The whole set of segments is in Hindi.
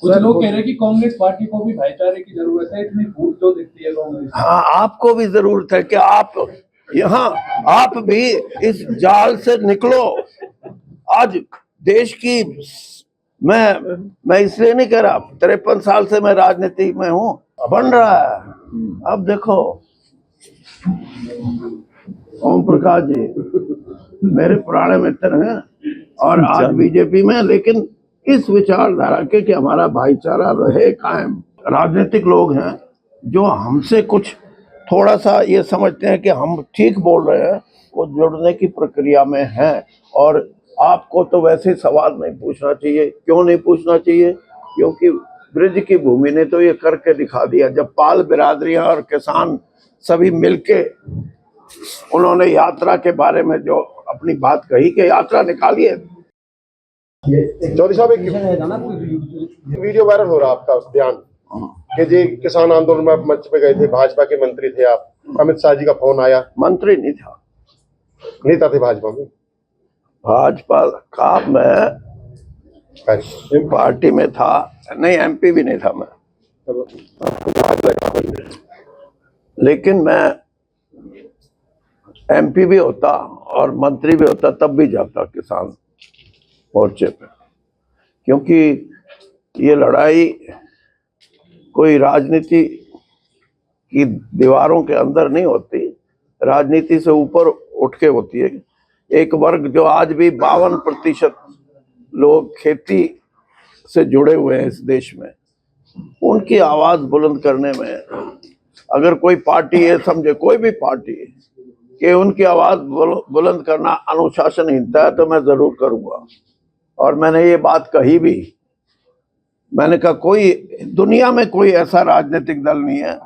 कुछ लोग कह रहे हैं कि कांग्रेस पार्टी को भी भाईचारे की जरूरत है, इतनी फूट तो दिखती है कांग्रेस। हाँ, आपको भी जरूरत है कि आप यहाँ आप भी इस जाल से निकलो। आज देश की मैं इसलिए नहीं कह रहा, 53 साल से मैं राजनीति में हूँ, बन रहा है। अब देखो ओम प्रकाश जी मेरे पुराने मित्र हैं और आज बीजेपी में, लेकिन इस विचारधारा के कि हमारा भाईचारा रहे कायम। राजनीतिक लोग हैं जो हमसे कुछ थोड़ा सा ये समझते हैं कि हम ठीक बोल रहे हैं, वो जुड़ने की प्रक्रिया में हैं। और आपको तो वैसे सवाल नहीं पूछना चाहिए। क्यों नहीं पूछना चाहिए? क्योंकि ब्रिज की भूमि ने तो ये करके दिखा दिया। जब पाल बिरादरियां और किसान सभी मिलके उन्होंने यात्रा के बारे में जो अपनी बात कही कि यात्रा निकालिए। चौधरी साहब, एक वीडियो वायरल हो रहा आपका बयान कि जी किसान आंदोलन में आप मंच पे गए थे, भाजपा के मंत्री थे आप, अमित शाह जी का फोन आया। मंत्री नहीं था, नेता थे भाजपा में। भाजपा का मैं पार्टी में था नहीं, एमपी भी नहीं था मैं, लेकिन मैं एमपी भी होता और मंत्री भी होता तब भी जाता किसान मोर्चे पे। क्योंकि ये लड़ाई कोई राजनीति की दीवारों के अंदर नहीं होती, राजनीति से ऊपर उठ के होती है। एक वर्ग जो आज भी 52% लोग खेती से जुड़े हुए हैं इस देश में, उनकी आवाज बुलंद करने में अगर कोई पार्टी ये समझे, कोई भी पार्टी, कि उनकी आवाज बुलंद करना अनुशासनहीनता है, तो मैं जरूर करूंगा। और मैंने ये बात कही भी, मैंने कहा कोई दुनिया में कोई ऐसा राजनीतिक दल नहीं है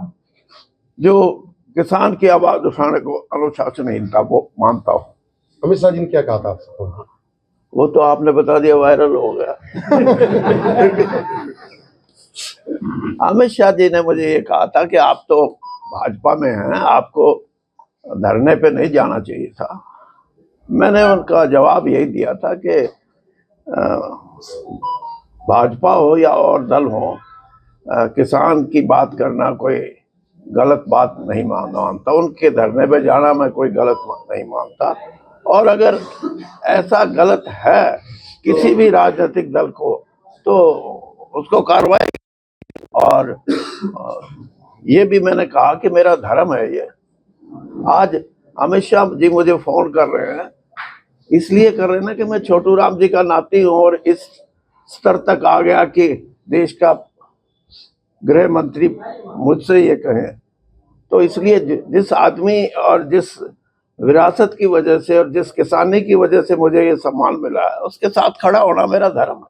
जो किसान की आवाज उठाने को अनुशासनहीनता को मानता हो। अमित शाह जी ने क्या कहा था आपसे? वो तो आपने बता दिया, वायरल हो गया। अमित शाह जी ने मुझे ये कहा था कि आप तो भाजपा में हैं, आपको धरने पे नहीं जाना चाहिए था। मैंने उनका जवाब यही दिया था कि भाजपा हो या और दल हो, किसान की बात करना कोई गलत बात नहीं मानता। उनके धरने पे जाना मैं कोई गलत बात नहीं मानता। और अगर ऐसा गलत है किसी भी राजनीतिक दल को, तो उसको कार्रवाई। और ये भी मैंने कहा कि मेरा धर्म है ये। आज अमित शाह जी मुझे फोन कर रहे हैं, इसलिए कर रहे हैं ना कि मैं छोटू राम जी का नाती हूं और इस स्तर तक आ गया कि देश का गृह मंत्री मुझसे ये कहे। तो इसलिए जिस आदमी और जिस विरासत की वजह से और जिस किसानी की वजह से मुझे ये सम्मान मिला है, उसके साथ खड़ा होना मेरा धर्म है।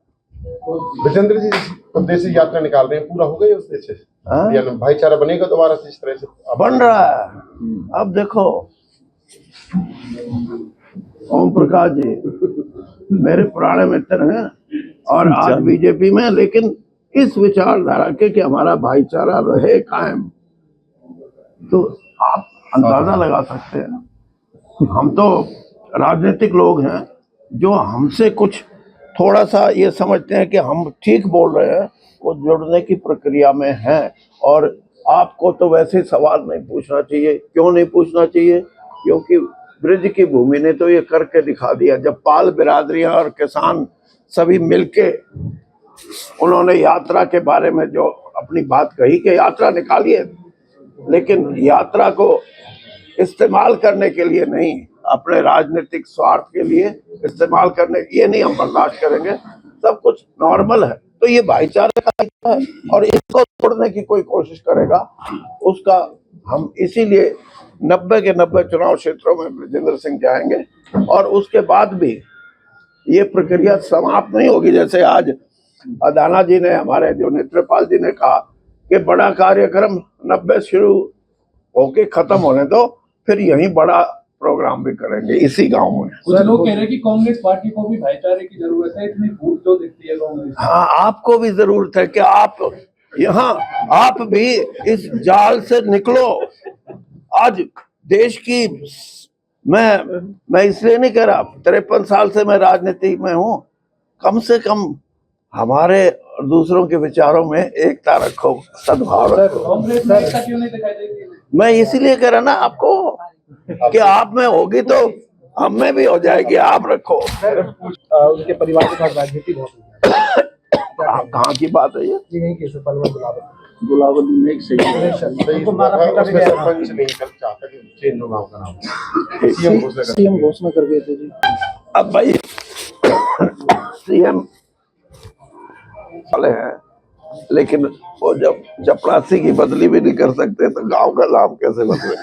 विजेंद्र जी विदेशी यात्रा निकाल रहे हैं, पूरा हो गया उस देश से? भाईचारा बनेगा दोबारा से इस तरह से? बन रहा है। अब देखो ओम प्रकाश जी मेरे पुराने मित्र हैं और आज बीजेपी में, लेकिन इस विचारधारा के कि हमारा भाईचारा रहे कायम, तो आप अंदाजा लगा सकते हैं। हम तो राजनीतिक लोग हैं जो हमसे कुछ थोड़ा सा ये समझते हैं कि हम ठीक बोल रहे हैं, वो जुड़ने की प्रक्रिया में हैं। और आपको तो वैसे सवाल नहीं पूछना चाहिए। क्यों नहीं पूछना चाहिए? क्योंकि ब्रिज की भूमि ने तो ये करके दिखा दिया। जब पाल बिरादरियां और किसान सभी मिलके उन्होंने यात्रा के बारे में जो अपनी बात कही कि यात्रा निकालिए, लेकिन यात्रा को इस्तेमाल करने के लिए नहीं, अपने राजनीतिक स्वार्थ के लिए इस्तेमाल करने, ये नहीं हम बर्दाश्त करेंगे। सब कुछ नॉर्मल है, तो ये भाईचारे का है और इसको तोड़ने की कोई कोशिश करेगा उसका हम इसीलिए 90 के 90 चुनाव क्षेत्रों में ब्रजेंद्र सिंह जाएंगे। और उसके बाद भी ये प्रक्रिया समाप्त नहीं होगी। जैसे आज अदाना जी ने, हमारे जो नेत्रपाल जी ने कहा कि बड़ा कार्यक्रम 90 शुरू होके खत्म होने दो, फिर यही बड़ा प्रोग्राम भी करेंगे इसी गांव में। कुछ लोग कह रहे हैं कि कांग्रेस पार्टी को भी भाईचारे की जरूरत है, इतनी फूट तो दिखती है कांग्रेस। हाँ, आपको भी जरूरत है कि आप यहाँ आप भी इस जाल से निकलो। आज देश की मैं इसलिए नहीं कह रहा, 53 साल से मैं राजनीति में हूँ, कम से कम हमारे और दूसरों के विचारों में एकता रखो, सद्भाव रखो। कांग्रेस में एकता क्यों नहीं दिखाई देती है? मैं इसीलिए कह रहा ना आपको कि आप में होगी तो हम में भी हो जाएगी, आप रखो। उनके परिवार के साथ राजनीति बहुत हुई है। कहाँ की बात है ये? नहीं कैसे पलवल गुलाबत में एक सही उनको मारा पीटा भी उसमें गया था। सरपंच नहीं कर चाहता कि चेंज हो गाँव का नाम, सीएम घोषणा कर गए थे जी। अब भाई सीएम वाले हैं, लेकिन वो जब चपरासी की बदली भी नहीं कर सकते तो गांव का नाम कैसे बदले?